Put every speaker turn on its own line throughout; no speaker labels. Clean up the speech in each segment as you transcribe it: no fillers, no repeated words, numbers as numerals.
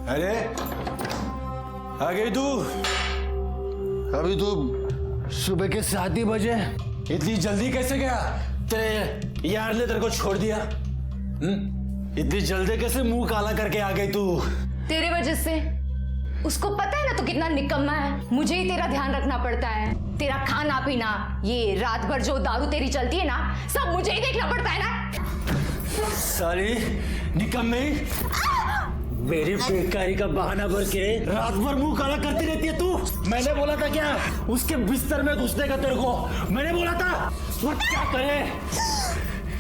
अरे आ गई तू?
अभी तो सुबह के 7 ही बजे।
इतनी जल्दी कैसे गया? तेरे यार ने तेरे को छोड़ दिया? इतनी जल्दी कैसे मुंह काला करके आ गई तू?
तेरे वजह से। उसको पता है ना तू कितना निकम्मा है। मुझे ही तेरा ध्यान रखना पड़ता है। तेरा खाना पीना, ये रात भर जो दारू तेरी चलती है ना, सब मुझे ही देखना पड़ता है ना।
साली निकम्मे, मेरी बेकारी का बहाना भर के रात भर मुंह काला करती रहती है तू। मैंने बोला था क्या उसके बिस्तर में घुसने का तेरे को? मैंने बोला था। वो क्या करे?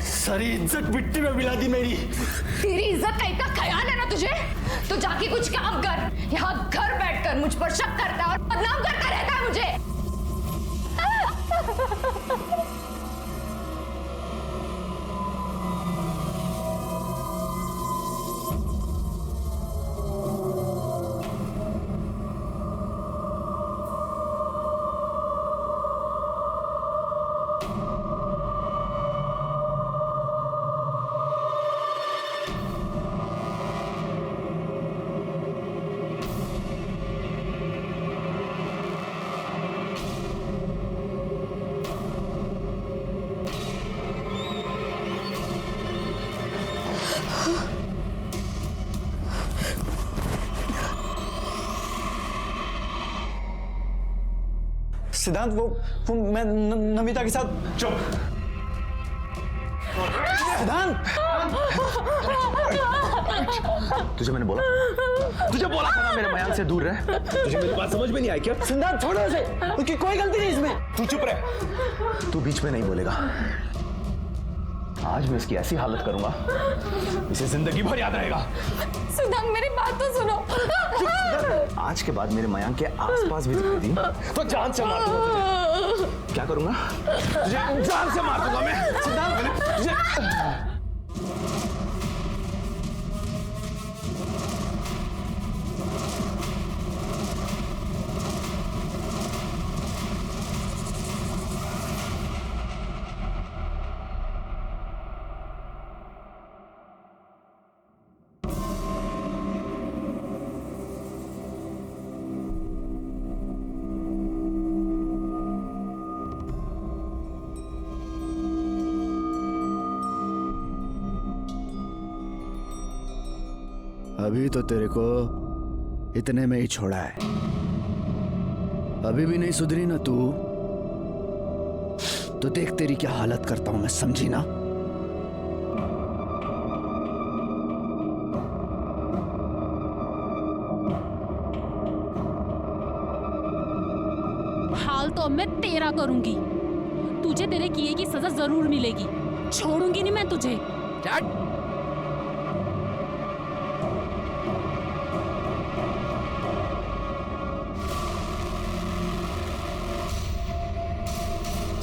सारी इज्जत मिट्टी में मिला दी मेरी।
तेरी इज्जत का इतना ख्याल है ना तुझे, तो जाके कुछ काम कर। यहाँ घर बैठकर मुझ पर शक करता है और बदनाम करता रहता है मुझे।
सिद्धांत, वो मैं नमिता के साथ।
चुप।
सिद्धांत,
तुझे मैंने बोला था ना मेरे मयांक से दूर रह। तुझे मेरी बात समझ में नहीं आई क्या?
सिद्धांत छोड़ो उसे, उसकी कोई गलती नहीं इसमें।
तू चुप रह। तू बीच में नहीं बोलेगा। आज मैं इसकी ऐसी हालत करूंगा, इसे जिंदगी भर याद रहेगा।
सिद्धांत मेरी बात तो सुनो।
आज के बाद मेरे मयांक के आसपास भी दिखाई दी तो जान से मार दूंगा तुझे। क्या करूंगा? तुझे जान से मार दूंगा मैं। सिद्धांत, तुझे
अभी तो तेरे को इतने में ही छोड़ा है। अभी भी नहीं सुधरी ना तू, तो देख तेरी क्या हालत करता हूं मैं, समझी ना?
हाल तो अब मैं तेरा करूंगी। तुझे तेरे किए की सजा जरूर मिलेगी। छोड़ूंगी नहीं मैं तुझे।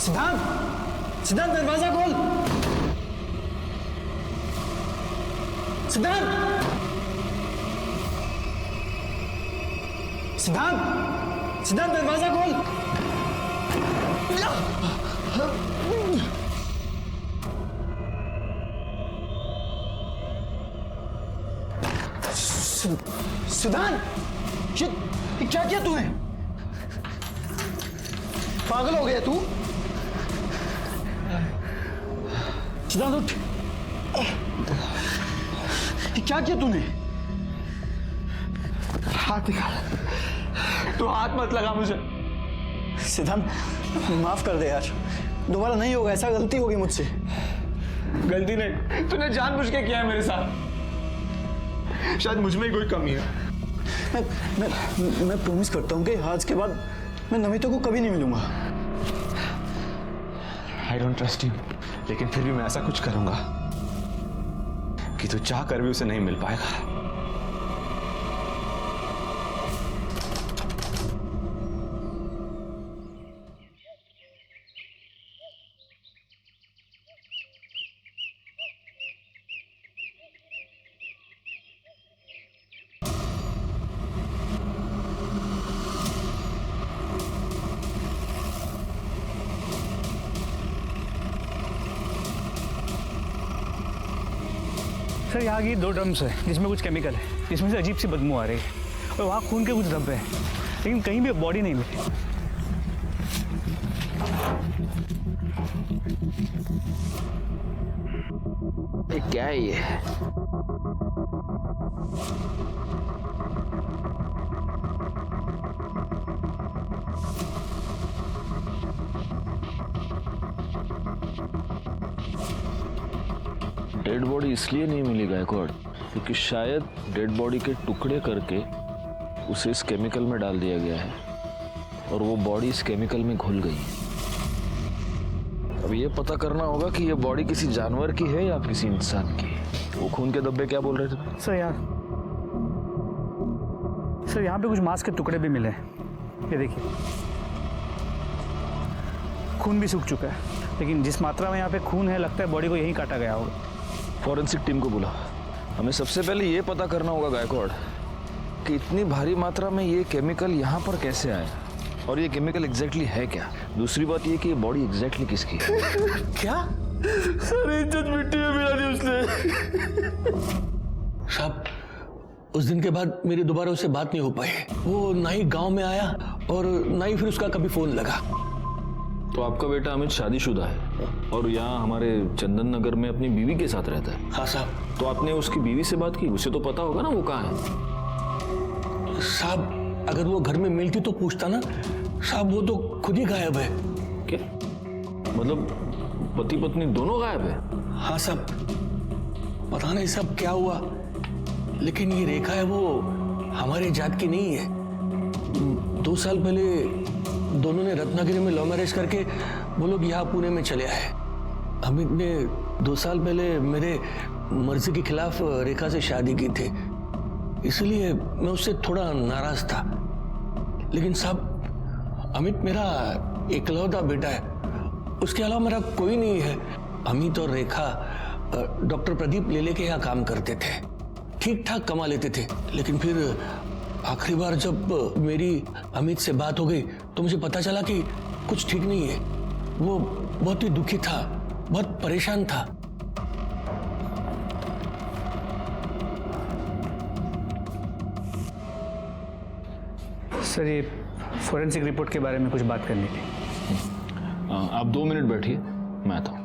सिद्धांत, सिद्धांत दरवाजा खोल। सिद्धांत, सिद्धांत, सिद्धांत दरवाजा खोल। सिद्धांत, ये क्या किया तूने? पागल हो गया तू? सिद्धांत उठ। क्या किया तूने?
हाथ निकाल। तू हाथ मत लगा मुझे।
सिद्धांत, माफ कर दे यार, दोबारा नहीं होगा ऐसा। गलती होगी मुझसे।
गलती नहीं, तूने जानबूझ के किया है मेरे साथ। शायद मुझ में ही कोई कमी है।
मैं प्रॉमिस करता हूँ कि आज के बाद मैं नमिता को कभी नहीं मिलूंगा।
I don't trust you, लेकिन फिर भी मैं ऐसा कुछ करूंगा कि तू चाह कर भी उसे नहीं मिल पाएगा।
सर यहाँ की 2 ड्रम्स है जिसमें कुछ केमिकल है, जिसमें से अजीब सी बदबू आ रही है और वहाँ खून के कुछ धब्बे हैं, लेकिन कहीं भी बॉडी नहीं मिली।
ये क्या है ये? डेड बॉडी इसलिए नहीं मिली गायकवाड़ क्योंकि शायद डेड बॉडी के टुकड़े करके उसे इस केमिकल में डाल दिया गया है और वो बॉडी इस केमिकल में घुल गई है। अब ये पता करना होगा कि ये बॉडी किसी जानवर की है या किसी इंसान की। वो खून के धब्बे क्या बोल रहे थे?
सर यहाँ पे कुछ मांस के टुकड़े भी मिले हैं, ये देखिए। खून भी सूख चुका है, लेकिन जिस मात्रा में यहाँ पे खून है लगता है बॉडी को यहीं काटा गया होगा।
फॉरेंसिक टीम को बुला। हमें सबसे पहले ये पता करना होगा गायकवाड़ कि इतनी भारी मात्रा में ये केमिकल यहाँ पर कैसे आया और ये केमिकल एग्जैक्टली है क्या। दूसरी बात ये कि ये बॉडी एग्जैक्टली किसकी है।
क्या?
सारी इज्जत मिट्टी में मिला दी उसने।
साहब, उस दिन के बाद मेरी दोबारा उससे बात नहीं हो पाई। वो ना ही गांव में आया और ना ही फिर उसका कभी फोन लगा।
तो आपका बेटा अमित शादीशुदा है और यहाँ हमारे चंदन नगर में अपनी बीवी के साथ रहता है।
हाँ साहब।
तो आपने उसकी बीवी से बात की? उसे तो पता होगा ना वो कहाँ है।
साहब, अगर वो घर में मिलती तो पूछता ना। साहब, वो तो खुद ही गायब है।
क्या मतलब पति पत्नी दोनों गायब है?
हाँ साहब, पता नहीं सब क्या हुआ, लेकिन ये रेखा है वो हमारे जात की नहीं है। 2 साल पहले दोनों ने रत्नागिरी में लव मैरिज करके वो लोग यहाँ पुणे में चले आए। अमित ने 2 साल पहले मेरे मर्जी के खिलाफ रेखा से शादी की थी, इसलिए मैं उससे थोड़ा नाराज था। लेकिन साहब, अमित मेरा इकलौता बेटा है, उसके अलावा मेरा कोई नहीं है। अमित और रेखा डॉक्टर प्रदीप लेले के यहाँ काम करते थे, ठीक ठाक कमा लेते थे। लेकिन फिर आखिरी बार जब मेरी अमित से बात हो गई तो मुझे पता चला कि कुछ ठीक नहीं है। वो बहुत ही दुखी था, बहुत परेशान था।
सर, ये फोरेंसिक रिपोर्ट के बारे में कुछ बात करनी थी।
आप 2 मिनट बैठिए, मैं आता हूँ।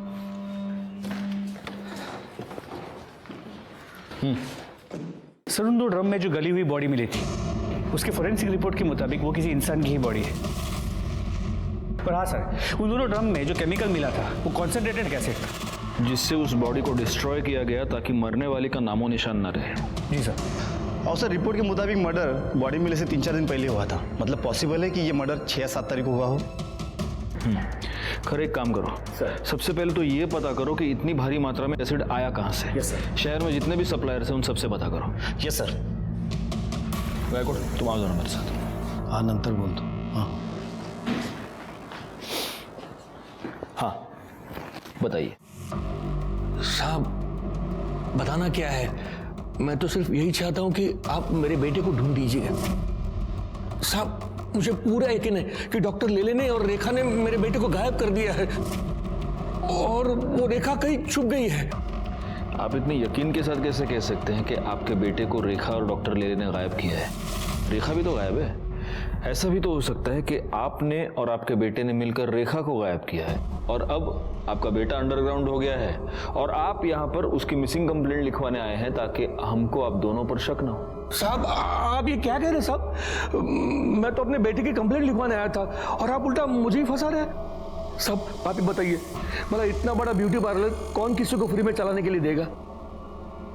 सर, उन 2 ड्रम में जो गली हुई बॉडी मिली थी उसके फोरेंसिक रिपोर्ट के मुताबिक वो किसी इंसान की ही बॉडी है। पर हाँ सर, उन दोनों ड्रम में जो केमिकल मिला था वो कॉन्सेंट्रेटेड कैसे था,
जिससे उस बॉडी को डिस्ट्रॉय किया गया ताकि मरने वाली का नामो निशान न रहे।
जी सर।
और सर, रिपोर्ट के मुताबिक मर्डर बॉडी मिलने से 3-4 दिन पहले हुआ था। मतलब पॉसिबल है कि ये मर्डर 6 या 7 तारीख को हुआ हो।
खैर, एक काम करो सर, सबसे पहले तो ये पता करो कि इतनी भारी मात्रा में एसिड आया कहाँ से।
Yes sir.
शहर में जितने भी सप्लायर्स हैं उन सबसे पता करो।
Yes sir.
गायकवाड़, तुम आओ जरा मेरे साथ।
हाँ, नंतर बोल दो।
हाँ, बताइए।
साहब, बताना क्या है, मैं तो सिर्फ यही चाहता हूं कि आप मेरे बेटे को ढूंढ दीजिए। साहब, मुझे पूरा यकीन है कि डॉक्टर लेले ने और रेखा ने मेरे बेटे को गायब कर दिया है और वो रेखा कहीं छुप गई है।
आप इतने यकीन के साथ कैसे कह सकते हैं कि आपके बेटे को रेखा और डॉक्टर लेले ने गायब किया है? रेखा भी तो गायब है। ऐसा भी तो हो सकता है कि आपने और आपके बेटे ने मिलकर रेखा को गायब किया है और अब आपका बेटा अंडरग्राउंड हो गया है और आप यहाँ पर उसकी मिसिंग कंप्लेंट लिखवाने आए हैं ताकि हमको आप दोनों पर शक ना हो।
साहब, आप ये क्या कह रहे हैं साहब? मैं तो अपने बेटे की कंप्लेंट लिखवाने आया था और आप उल्टा मुझे ही फंसा रहे हैं। सब आप ही बताइए, मतलब इतना बड़ा ब्यूटी पार्लर कौन किसी को फ्री में चलाने के लिए देगा?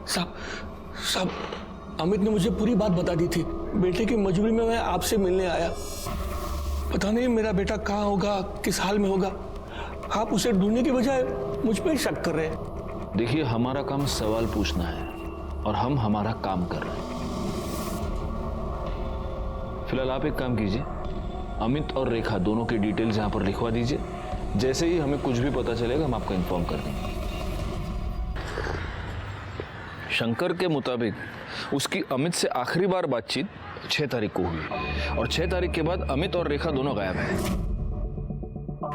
साहब, अमित ने मुझे पूरी बात बता दी थी। बेटे की मजबूरी में मैं आपसे मिलने आया। पता नहीं मेरा बेटा कहाँ होगा, किस हाल में होगा। आप उसे ढूंढने की बजाय मुझ पर शक कर रहे हैं।
देखिए, हमारा काम सवाल पूछना है और हम हमारा काम कर रहे हैं। फिलहाल आप एक काम कीजिए, अमित और रेखा दोनों की डिटेल्स यहाँ पर लिखवा दीजिए। जैसे ही हमें कुछ भी पता चलेगा हम आपको इन्फॉर्म कर देंगे। शंकर के मुताबिक उसकी अमित से आखिरी बार बातचीत 6 तारीख को हुई और 6 तारीख के बाद अमित और रेखा दोनों गायब हैं।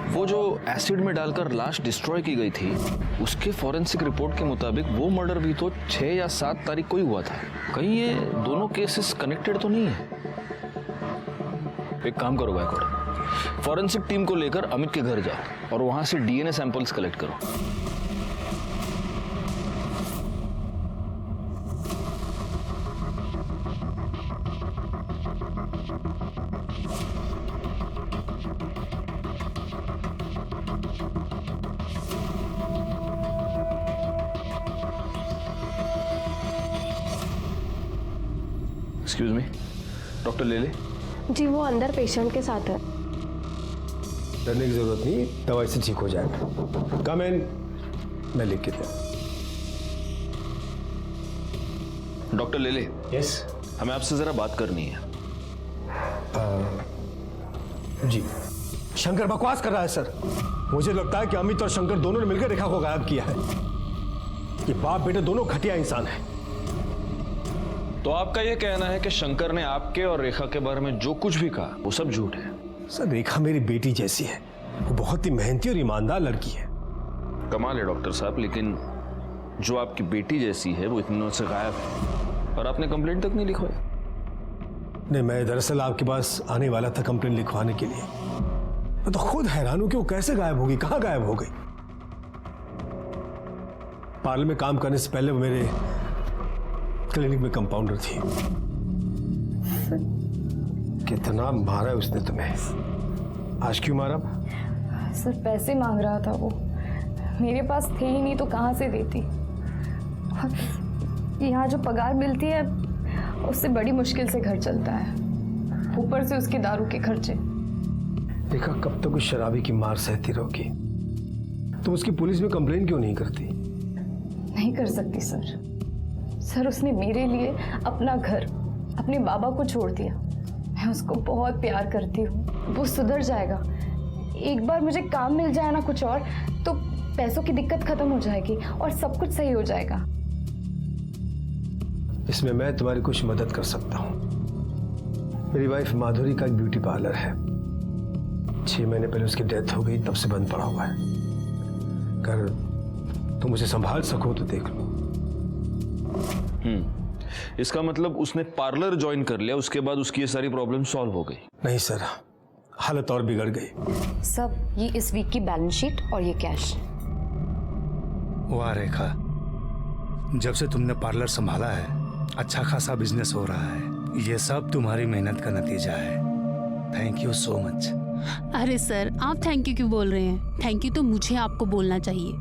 वो जो एसिड में डालकर लाश डिस्ट्रॉय की गई थी, उसके फॉरेंसिक रिपोर्ट के मुताबिक वो मर्डर भी तो 6 या 7 तारीख को ही हुआ था। कहीं ये दोनों केसेस कनेक्टेड तो नहीं है? एक काम करो गायकवाड़, फॉरेंसिक टीम को लेकर अमित के घर जाओ और वहां से डीएनए सैंपल्स कलेक्ट करो। एक्सक्यूज मी, डॉक्टर ले ले।
जी वो अंदर पेशेंट के साथ है।
डरने की जरूरत नहीं, दवाई से ठीक हो जाएगा। कम इन, मैं लिख के दूं।
डॉक्टर ले ले।
यस
हमें आपसे जरा बात करनी है।
जी। शंकर बकवास कर रहा है सर। मुझे लगता है कि अमित और शंकर दोनों ने मिलकर रेखा को गायब किया है। ये बाप बेटे दोनों घटिया इंसान हैं।
तो आपका यह कहना है कि शंकर ने आपके और रेखा के बारे में जो कुछ भी कहा वो सब झूठ है?
सर रेखा मेरी बेटी जैसी है, वो बहुत ही मेहनती और ईमानदार लड़की है।
कमाल है डॉक्टर साहब, लेकिन जो आपकी बेटी जैसी है वो इतने दिनों से गायब है और आपने कंप्लेंट तक नहीं लिखवाई।
नहीं, मैं दरअसल आपके पास आने वाला था कंप्लेंट लिखवाने के लिए। मैं तो खुद हैरान हूं कि वो कैसे गायब होगी, कहां गायब हो गई। पार्लर में काम करने से पहले वो मेरे क्लिनिक में कंपाउंडर थी। कितना मारा है उसने तुम्हें? आज क्यों मारा?
सर पैसे मांग रहा था वो, मेरे पास थे ही नहीं तो कहाँ से देती। यहाँ जो पगार मिलती है उससे बड़ी मुश्किल से घर चलता है, ऊपर से उसके दारू के खर्चे।
देखा कब तक उस शराबी की मार सहती रहोगी? तुम उसकी पुलिस में कंप्लेन क्यों नहीं करती?
नहीं कर सकती सर। सर उसने मेरे लिए अपना घर, अपने बाबा को छोड़ दिया। मैं उसको बहुत प्यार करती हूँ, वो सुधर जाएगा। एक बार मुझे काम मिल जाए ना कुछ और, तो पैसों की दिक्कत खत्म हो जाएगी और सब कुछ सही हो जाएगा।
इसमें मैं तुम्हारी कुछ मदद कर सकता हूँ। मेरी वाइफ माधुरी का एक ब्यूटी पार्लर है। 6 महीने पहले उसकी डेथ हो गई, तब से बंद पड़ा हुआ है। अगर तुम उसे संभाल सको तो देख लो।
इसका मतलब उसने पार्लर ज्वाइन कर लिया, उसके बाद उसकी ये सारी प्रॉब्लम सॉल्व हो गई?
नहीं सर, हालत और बिगड़ गई।
सब ये इस वीक की बैलेंस शीट और ये कैश।
वाह रेखा, जब से तुमने पार्लर संभाला है अच्छा खासा बिजनेस हो रहा है। ये सब तुम्हारी मेहनत का नतीजा है। Thank you so much.
अरे सर, आप थैंक यू क्यों बोल रहे हैं? थैंक यू तो मुझे आपको बोलना चाहिए।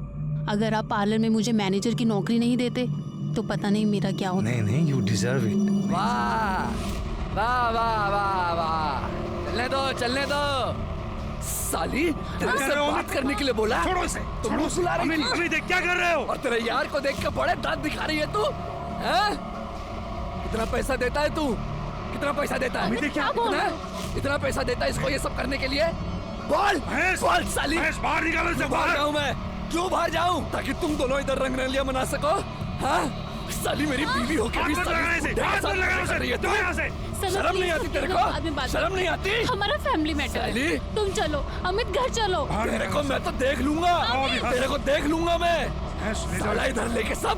अगर आप पार्लर में मुझे मैनेजर की नौकरी नहीं देते तो पता नहीं मेरा क्या होता।
नहीं नहीं, यू डिजर्व इट।
वाह वाह वाह वाह वाह, चलने दो साली, तेरे से बात करने के लिए बोला।
छोड़ो इसे,
तुम बुला रही थी।
अभी देख क्या कर रहे हो?
और तेरे यार को देख के बड़े दांत दिखा रही है तू, हैं? कितना पैसा देता है तू? कितना पैसा देता है? इतना पैसा देता है इसको ये सब करने के लिए? बोल बोल साली,
बाहर निकालो इसे।
बाहर जाऊं मैं? क्यों बाहर जाऊं? ताकि तुम दोनों इधर रंगरलिया मना सको? हाँ साली, मेरी बीवी होके भी शर्म नहीं आती तेरे को? शर्म नहीं आती?
हमारा फैमिली मैटर है। तुम चलो अमित, घर चलो।
तेरे को मैं तो देख लूंगा, तेरे को देख लूंगा मैं। साला इधर लेके सब।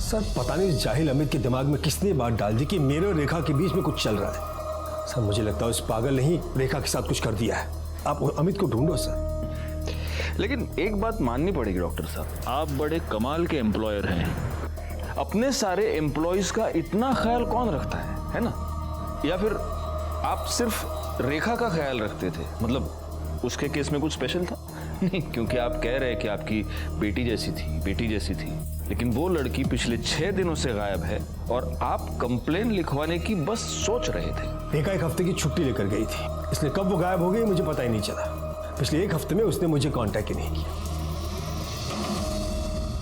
सर पता नहीं इस जाहिल अमित के दिमाग में किसने बात डाल दी कि मेरे और रेखा के बीच में कुछ चल रहा है। सर मुझे लगता है उस पागल ने ही रेखा के साथ कुछ कर दिया है। आप अमित को ढूंढो सर।
लेकिन एक बात माननी पड़ेगी डॉक्टर साहब, आप बड़े कमाल के एम्प्लॉयर हैं। अपने सारे एम्प्लॉयज का इतना ख्याल कौन रखता है ना? या फिर आप सिर्फ रेखा का ख्याल रखते थे? मतलब उसके केस में कुछ स्पेशल था? नहीं, क्योंकि आप कह रहे हैं कि आपकी बेटी जैसी थी, लेकिन वो लड़की पिछले 6 दिनों से गायब है और आप कंप्लेन लिखवाने की बस सोच रहे थे।
रेखा 1 हफ्ते की छुट्टी लेकर गई थी, इसलिए कब वो गायब हो गई मुझे पता ही नहीं चला। पिछले 1 हफ्ते में उसने मुझे कांटेक्ट ही नहीं किया।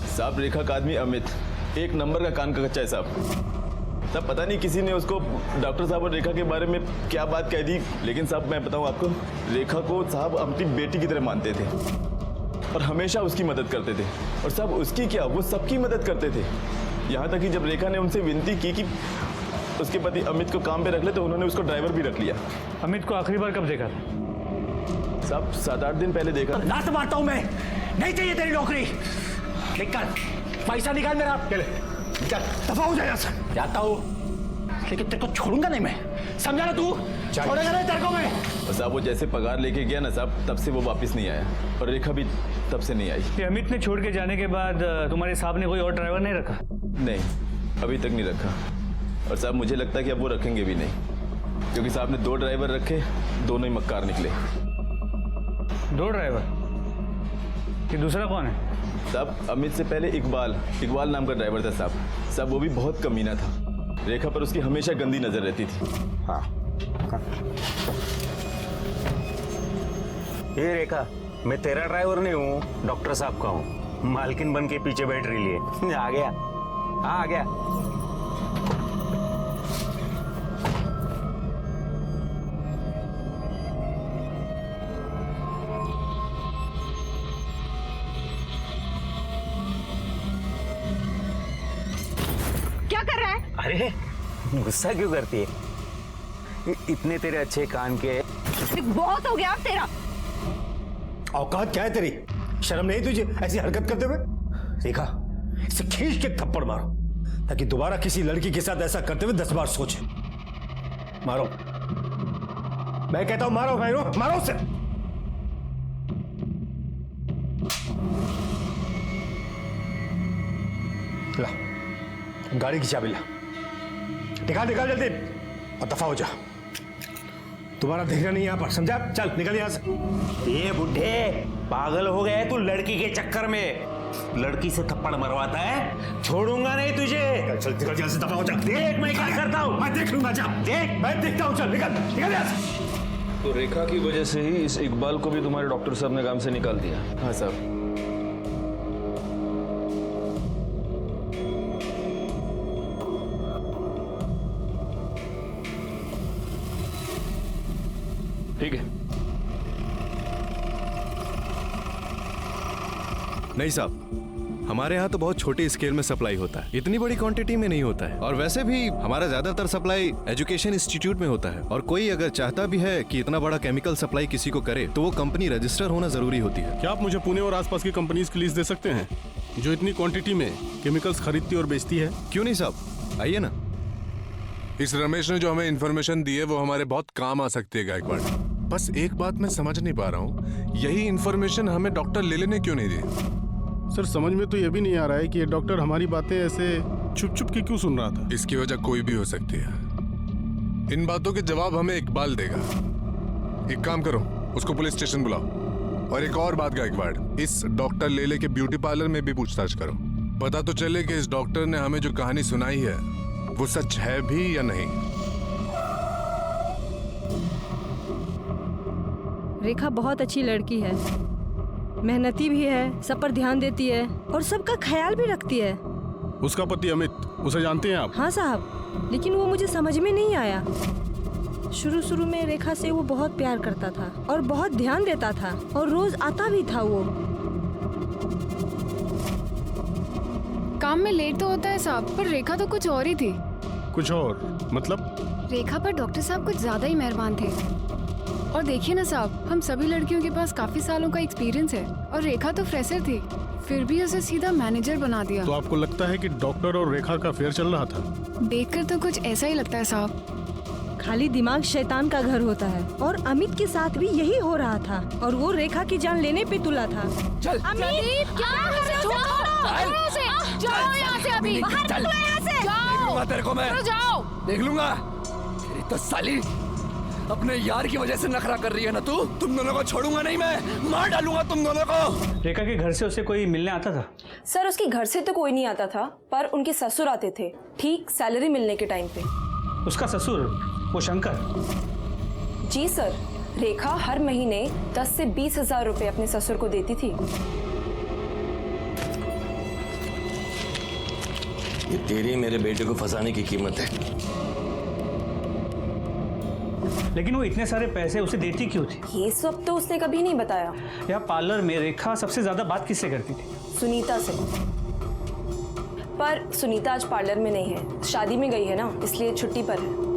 साहब रेखा का आदमी अमित एक नंबर का कान का कच्चा है साहब। तब पता नहीं किसी ने उसको डॉक्टर साहब और रेखा के बारे में क्या बात कह दी, लेकिन साहब मैं बताऊं आपको, रेखा को साहब अपनी बेटी की तरह मानते थे और हमेशा उसकी मदद करते थे। और साहब उसकी क्या, वो सबकी मदद करते थे। यहाँ तक कि जब रेखा ने उनसे विनती की कि उसके पति अमित को काम पे रख ले तो उन्होंने उसको ड्राइवर भी रख लिया।
अमित को आखिरी बार कब देखा था?
साहब 7-8 दिन पहले देखा।
लात मारता हूं मैं, नहीं चाहिए तेरी नौकरी। निकल, पैसा निकाल मेरा। निकल, दफा हो जाए यहाँ से। जाता हूँ, लेकिन तेरे को छोड़ूंगा नहीं मैं, समझा ना तू? छोड़ेगा नहीं तेरे को मैं।
और साहब वो जैसे पगार लेके गया ना साहब, तब से वो वापस नहीं आया और रेखा भी तब से नहीं आई।
ये अमित ने छोड़ के जाने के बाद तुम्हारे साहब ने कोई और ड्राइवर नहीं रखा?
नहीं, अभी तक नहीं रखा। और साहब मुझे लगता है कि अब वो रखेंगे भी नहीं, क्योंकि साहब ने 2 ड्राइवर रखे, दोनों ही मक्कार निकले।
2 ड्राइवर? कि दूसरा कौन है?
साहब अमित से पहले इकबाल नाम का ड्राइवर था साहब वो भी बहुत कमीना था। रेखा पर उसकी हमेशा गंदी नजर रहती थी।
हाँ। ये रेखा, मैं तेरा ड्राइवर नहीं हूँ, डॉक्टर साहब का हूँ। मालकिन बन के पीछे बैठ रही है। आ गया, हाँ आ गया।
क्या कर रहा है?
अरे गुस्सा क्यों करती है? इतने तेरे अच्छे कान के।
बहुत हो गया अब तेरा।
औकात क्या है तेरी? शर्म नहीं तुझे ऐसी हरकत करते हुए? देखा, इसे खींच के थप्पड़ मारो, ताकि दोबारा किसी लड़की के साथ ऐसा करते हुए 10 बार सोचे। मारो, मैं कहता हूं मारो, मारो उसे। ला, गाड़ी की चाबी ला, निकाल जल्दी और दफा हो जा। तुम्हारा देखना नहीं यहां पर, समझा? चल निकल यहां से।
ये बुढ़े पागल हो गए तू लड़की के चक्कर में। लड़की से थप्पड़ मरवाता है, छोड़ूंगा नहीं तुझे।
चल निकल यहां से, दफा हो जा।
देख मैं क्या करता हूं।
मैं देख लूंगा, जा
देख।
मैं देखता हूं, चल निकल यहां से।
तो रेखा की वजह से ही इस इकबाल को भी तुम्हारे डॉक्टर साहब ने काम से निकाल दिया?
हाँ साहब।
ठीक है।
नहीं साहब, हमारे यहाँ तो बहुत छोटी स्केल में सप्लाई होता है, इतनी बड़ी क्वांटिटी में नहीं होता है। और वैसे भी हमारा ज्यादातर सप्लाई एजुकेशन इंस्टीट्यूट में होता है। और कोई अगर चाहता भी है कि इतना बड़ा केमिकल सप्लाई किसी को करे, तो वो कंपनी रजिस्टर होना जरूरी होती है।
क्या आप मुझे पुणे और आसपास की कंपनीज की लिस्ट दे सकते हैं जो इतनी क्वांटिटी में केमिकल्स खरीदती और बेचती है?
क्यों नहीं साहब, आइए ना।
इस रमेश ने जो हमें इन्फॉर्मेशन दी है वो हमारे बहुत काम आ सकती है गायकवाड़। बस एक बात मैं समझ नहीं पा रहा हूँ, यही इन्फॉर्मेशन हमें डॉक्टर लेले ने क्यों नहीं दी? सर समझ में तो ये भी नहीं आ रहा है कि ये डॉक्टर हमारी बातें ऐसे छुप छुप के क्यों सुन रहा था। इसकी वजह कोई भी हो सकती है। इन बातों के जवाब हमें इकबाल देगा। एक काम करो, उसको पुलिस स्टेशन बुलाओ। और एक और बात गायकवाड़, इस डॉक्टर लेले के ब्यूटी पार्लर में भी पूछताछ करो। पता तो चले कि इस डॉक्टर ने हमें जो कहानी सुनाई है वो सच है भी या नहीं।
रेखा बहुत अच्छी लड़की है, मेहनती भी है, सब पर ध्यान देती है और सबका ख्याल भी रखती है।
उसका पति अमित, उसे जानते हैं आप?
हाँ साहब, लेकिन वो मुझे समझ में नहीं आया। शुरू में रेखा से वो बहुत प्यार करता था और बहुत ध्यान देता था और रोज आता भी था। वो
काम में लेट तो होता है साहब, पर रेखा तो कुछ और ही थी।
कुछ और मतलब?
रेखा पर डॉक्टर साहब कुछ ज्यादा ही मेहरबान थे। और देखिए ना साहब, हम सभी लड़कियों के पास काफी सालों का एक्सपीरियंस है और रेखा तो फ्रेशर थी, फिर भी उसे सीधा मैनेजर बना दिया।
तो आपको लगता है कि डॉक्टर और रेखा का अफेयर चल रहा था?
देखकर तो कुछ ऐसा ही लगता है साहब।
खाली दिमाग शैतान का घर होता है और अमित के साथ भी यही हो रहा था और वो रेखा की जान लेने पे तुला था।
चल
अमित, क्या कर रहे हो? छोड़ो उसे। जाओ यहाँ से अभी, बाहर निकलो यहाँ से।
देख लूंगा तेरे को मैं,
जाओ।
देख लूंगा। तेरी तो साली अपने यार की वजह से नखरा कर रही है ना तू। तुम दोनों को छोड़ूंगा नहीं मैं, मार डालूंगा तुम दोनों को।
रेखा के घर से उसे कोई मिलने आता था?
सर उसके घर से तो कोई नहीं आता था, पर उनके ससुर आते थे ठीक सैलरी मिलने के टाइम पे।
उसका ससुर वो शंकर?
जी सर, रेखा हर महीने 10 से 20 हजार रुपए अपने ससुर को देती थी।
ये तेरी मेरे बेटे को फंसाने की कीमत है।
लेकिन वो इतने सारे पैसे उसे देती क्यों थी?
ये सब तो उसने कभी नहीं बताया।
यहाँ पार्लर में रेखा सबसे ज्यादा बात किससे करती थी?
सुनीता से। पर सुनीता आज पार्लर में नहीं है, शादी में गई है ना, इसलिए छुट्टी पर है।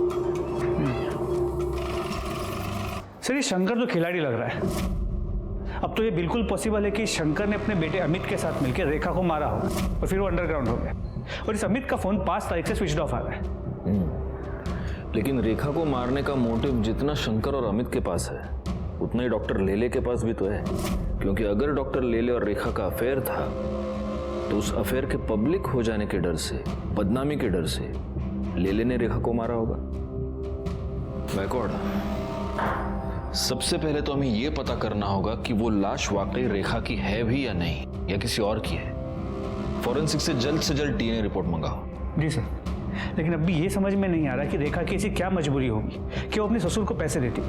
सर ये शंकर तो खिलाड़ी लग रहा है। तो ये बिल्कुल पॉसिबल है कि शंकर ने अपने बेटे अमित के साथ मिलकर रेखा को मारा हो और फिर वो अंडरग्राउंड हो गया। और इस अमित का फोन 5 तारीख से स्विच ऑफ आ रहा है।
लेकिन रेखा को मारने का मोटिव जितना शंकर और अमित के पास है उतना ही डॉक्टर लेले के पास भी तो है। क्योंकि अगर डॉक्टर लेले और रेखा का अफेयर था तो उस अफेयर के पब्लिक हो जाने के डर से, बदनामी के डर से लेले ने रेखा को मारा होगा। बैकवर्ड, सबसे पहले तो हमें यह पता करना होगा कि वो लाश वाकई रेखा की है भी या नहीं, या किसी और की है। फॉरेंसिक से जल्द डीएनए रिपोर्ट मंगाओ।
जी सर, लेकिन अभी ये समझ में नहीं आ रहा कि रेखा की ऐसी क्या मजबूरी होगी कि वो अपने ससुर को पैसे देती।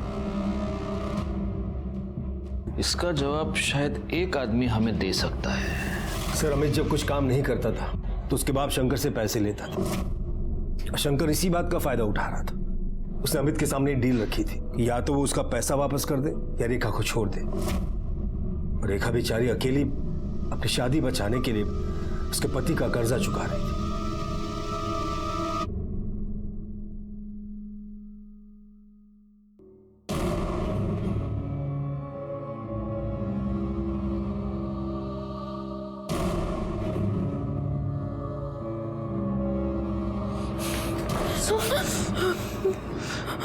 इसका जवाब शायद एक आदमी हमें दे सकता है।
सर, अमित जब कुछ काम नहीं करता था तो उसके बाप शंकर से पैसे लेता था। शंकर इसी बात का फायदा उठा रहा था। उसने अमित के सामने एक डील रखी थी, या तो वो उसका पैसा वापस कर दे या रेखा को छोड़ दे। और रेखा बेचारी अकेली अपनी शादी बचाने के लिए उसके पति का कर्जा चुका रही थी।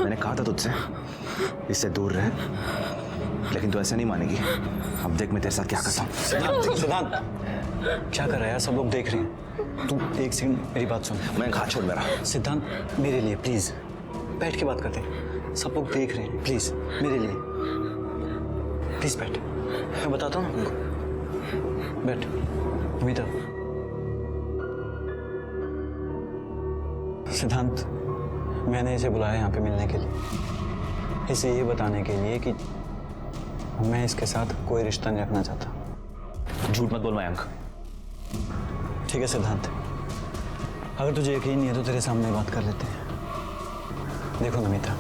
मैंने कहा था तुझसे इससे दूर रहे, लेकिन तू ऐसे नहीं मानेगी। अब देख मैं तेरे साथ क्या करता हूँ। सिद्धांत, क्या कर रहा है यार? सब लोग देख रहे हैं। तू एक सेकंड मेरी बात सुन। मैं हाथ छोड़ मेरा। सिद्धांत, मेरे लिए प्लीज बैठ के बात करते हैं। सब लोग देख रहे हैं, प्लीज मेरे लिए प्लीज बैठ। मैं बताता हूँ ना, बैठ। अमिता, सिद्धांत, मैंने इसे बुलाया यहाँ पे मिलने के लिए, इसे ये बताने के लिए कि मैं इसके साथ कोई रिश्ता नहीं रखना चाहता। झूठ मत बोल मयंक। ठीक है सिद्धांत, अगर तुझे यकीन नहीं है तो तेरे सामने बात कर लेते हैं। देखो नमिता,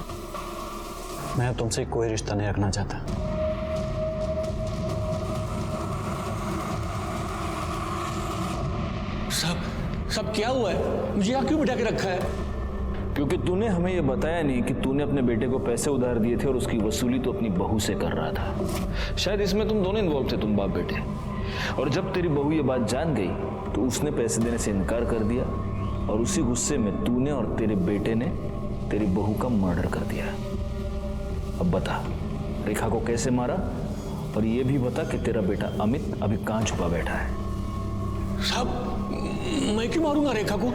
मैं अब तुमसे कोई रिश्ता नहीं रखना चाहता।
सब क्या हुआ है? मुझे यहाँ क्यों बिठा के रखा है?
क्योंकि तूने हमें यह बताया नहीं कि तूने अपने बेटे को पैसे उधार दिए थे और उसकी वसूली तो अपनी बहू से कर रहा था। शायद इसमें तुम दोनों इन्वॉल्व थे, तुम बाप बेटे। और जब तेरी बहू ये बात जान गई तो उसने पैसे देने से इनकार कर दिया और उसी गुस्से में तूने और तेरे बेटे ने तेरी बहू का मर्डर कर दिया। अब बता, रेखा को कैसे मारा? और ये भी बता कि तेरा बेटा अमित अभी कहाँ छुपा बैठा है।
साहब, मैं क्यों मारूंगा रेखा को?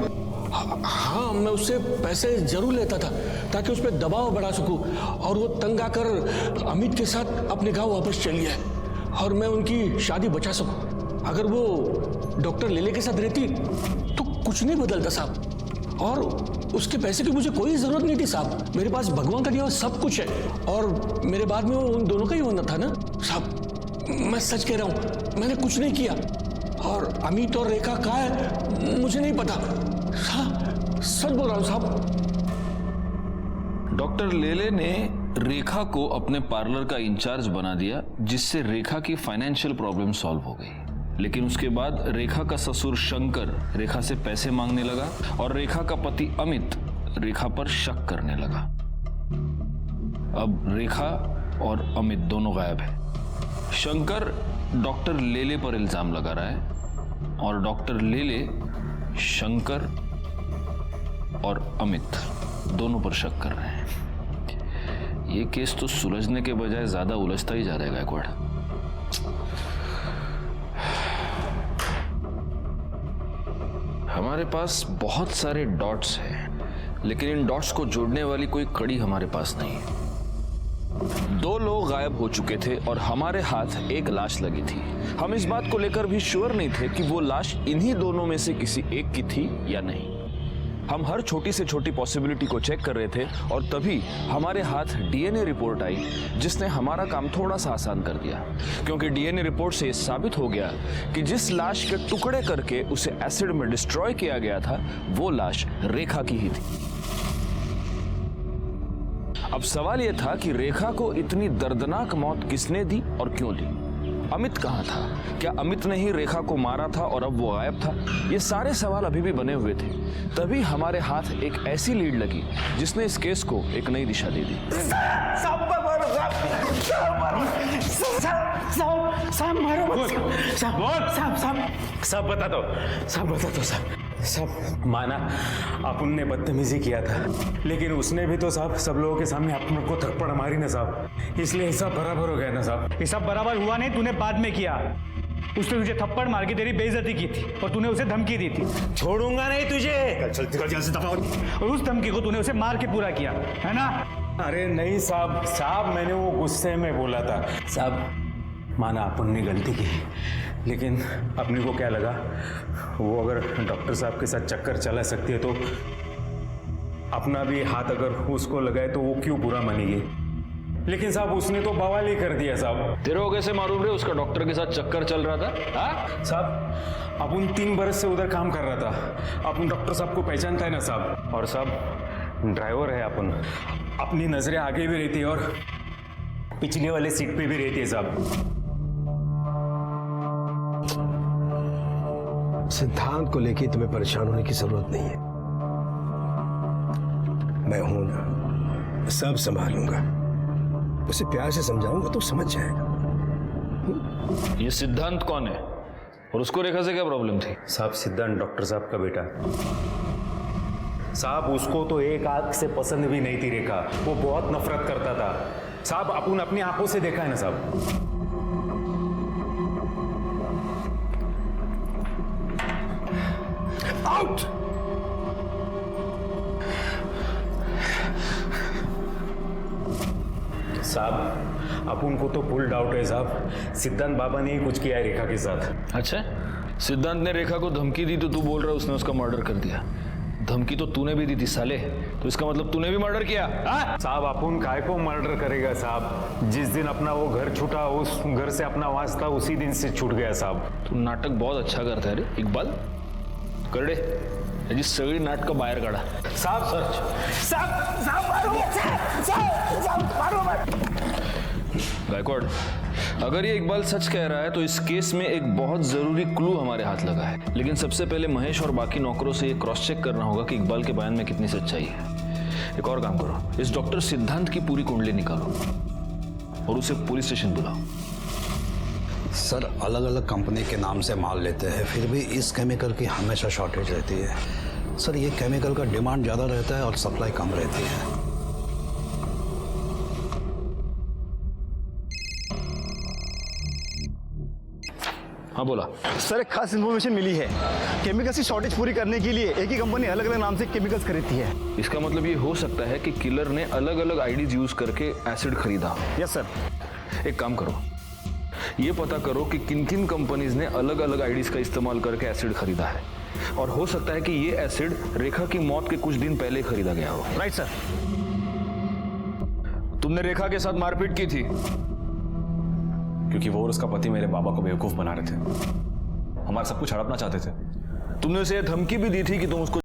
हाँ, मैं उससे पैसे जरूर लेता था ताकि उस पर दबाव बढ़ा सकूं और वो तंग आकर अमित के साथ अपने गांव वापस चली जाए और मैं उनकी शादी बचा सकूं। अगर वो डॉक्टर लेले के साथ रहती तो कुछ नहीं बदलता साहब। और उसके पैसे की मुझे कोई जरूरत नहीं थी साहब। मेरे पास भगवान का दिया हुआ सब कुछ है और मेरे बाद में वो उन दोनों का ही होना था ना साहब। मैं सच कह रहा हूँ, मैंने कुछ नहीं किया। और अमित और रेखा कहाँ है मुझे नहीं पता। सच बोल रहा हूं साहब।
डॉक्टर लेले ने रेखा को अपने पार्लर का इंचार्ज बना दिया, जिससे रेखा की फाइनेंशियल प्रॉब्लम सॉल्व हो गई। लेकिन उसके बाद रेखा का ससुर शंकर रेखा से पैसे मांगने लगा और रेखा का पति अमित रेखा पर शक करने लगा। अब रेखा और अमित दोनों गायब है। शंकर डॉक्टर लेले पर इल्जाम लगा रहा है और डॉक्टर लेले शंकर और अमित दोनों पर शक कर रहे हैं। ये केस तो सुलझने के बजाय ज्यादा उलझता ही जा रहा है गायकवाड़। हमारे पास बहुत सारे डॉट्स हैं, लेकिन इन डॉट्स को जोड़ने वाली कोई कड़ी हमारे पास नहीं है। 2 लोग गायब हो चुके थे और हमारे हाथ एक लाश लगी थी। हम इस बात को लेकर भी श्योर नहीं थे कि वो लाश इन्हीं दोनों में से किसी एक की थी या नहीं। हम हर छोटी से छोटी पॉसिबिलिटी को चेक कर रहे थे और तभी हमारे हाथ डीएनए रिपोर्ट आई, जिसने हमारा काम थोड़ा सा आसान कर दिया। क्योंकि डीएनए रिपोर्ट से साबित हो गया कि जिस लाश के टुकड़े करके उसे एसिड में डिस्ट्रॉय किया गया था वो लाश रेखा की ही थी। अब सवाल यह था कि रेखा को इतनी दर्दनाक मौत किसने दी और क्यों दी? अमित कहाँ था? क्या अमित ने ही रेखा को मारा था और अब वो गायब था? ये सारे सवाल अभी भी बने हुए थे। तभी हमारे हाथ एक ऐसी लीड लगी जिसने इस केस को एक नई दिशा दे दी।
साहब साहब मारो मत साहब बता दो साहब माना अपन ने बदतमीजी किया था, लेकिन उसने भी तो साहब सब लोगों के सामने अपन को थप्पड़ मारी ना साहब, इसलिए हिसाब बराबर हो गया ना साहब।
ये सब बराबर हुआ नहीं, तूने बाद में किया। उसने तुझे थप्पड़ मार के तेरी बेइज्जती की थी और तूने उसे धमकी दी थी।
छोड़ूंगा नहीं तुझे, चल से दफा।
और उस धमकी को तूने उसे मार के पूरा किया है ना?
अरे नहीं साहब मैंने वो गुस्से में बोला था साहब। माना अपन ने गलती की, लेकिन अपने को क्या लगा वो अगर डॉक्टर साहब के साथ चक्कर चला सकती है तो अपना भी हाथ अगर उसको लगाए तो वो क्यों बुरा मानेगी। लेकिन साहब उसने तो बवाल ही कर दिया साहब।
तेरे को कैसे मालूम रे उसका डॉक्टर के साथ चक्कर चल रहा था? हाँ
साहब अपन 3 बरस से उधर काम कर रहा था, अपन डॉक्टर साहब को पहचानता है ना साहब। और साहब ड्राइवर है अपन, अपनी नजरें आगे भी रहती है और पिछले वाले सीट पे भी रहती है साहब।
सिद्धांत को लेके तुम्हें परेशान होने की जरूरत नहीं है, मैं हूं ना, सब संभालूंगा। उसे प्यार से समझाऊंगा तो समझ जाएगा।
ये सिद्धांत कौन है और उसको रेखा से क्या प्रॉब्लम थी?
साहब सिद्धांत डॉक्टर साहब का बेटा साहब, उसको तो एक आंख से पसंद भी नहीं थी रेखा, वो बहुत नफरत करता था साहब। अपन अपनी आंखों से देखा है ना साहब। आउट। साहब अपन को तो फुल डाउट है साहब, सिद्धांत बाबा ने ही कुछ किया है रेखा के साथ।
अच्छा, सिद्धांत ने रेखा को धमकी दी तो तू बोल रहा है उसने उसका मर्डर कर दिया। धमकी तो तूने भी दी थी साले, तो इसका मतलब तूने भी मर्डर किया?
साहब अपन काय को मर्डर करेगा साहब, जिस दिन अपना वो घर छूटा उस घर से अपना वास्ता उसी दिन से छूट गया साहब।
तू नाटक बहुत अच्छा करता है रे इकबाल, कर दे याची सगळी नाटक बाहेर काढा।
साहब साहब मारो
गायकवाड़, अगर ये इकबाल सच कह रहा है तो इस केस में एक बहुत जरूरी क्लू हमारे हाथ लगा है, लेकिन सबसे पहले महेश और बाकी नौकरों से ये क्रॉस चेक करना होगा कि इकबाल के बयान में कितनी सच्चाई है। एक और काम करो, इस डॉक्टर सिद्धांत की पूरी कुंडली निकालो और उसे पुलिस स्टेशन बुलाओ।
सर अलग अलग कंपनी के नाम से माल लेते हैं, फिर भी इस केमिकल की हमेशा शॉर्टेज रहती है। सर ये केमिकल का डिमांड ज़्यादा रहता है और सप्लाई कम रहती है।
हाँ बोला
सर, एक खास इन्फॉर्मेशन मिली है। केमिकल्स की शॉर्टेज पूरी करने के लिए एक ही कंपनी अलग अलग नाम से केमिकल्स खरीदती है।
इसका मतलब ये हो सकता है कि किलर ने अलग अलग आईडीज यूज करके एसिड खरीदा।
Yes sir.
एक काम करो, ये पता करो कि किन किन कंपनीज ने अलग अलग आईडीज का इस्तेमाल करके एसिड खरीदा है, और हो सकता है कि ये एसिड रेखा की मौत के कुछ दिन पहले खरीदा गया हो।
Right sir.
तुमने रेखा के साथ मारपीट की थी
क्योंकि वो और उसका पति मेरे बाबा को बेवकूफ बना रहे थे, हमारा सब कुछ हड़पना चाहते थे।
तुमने उसे धमकी भी दी थी कि तुम उसको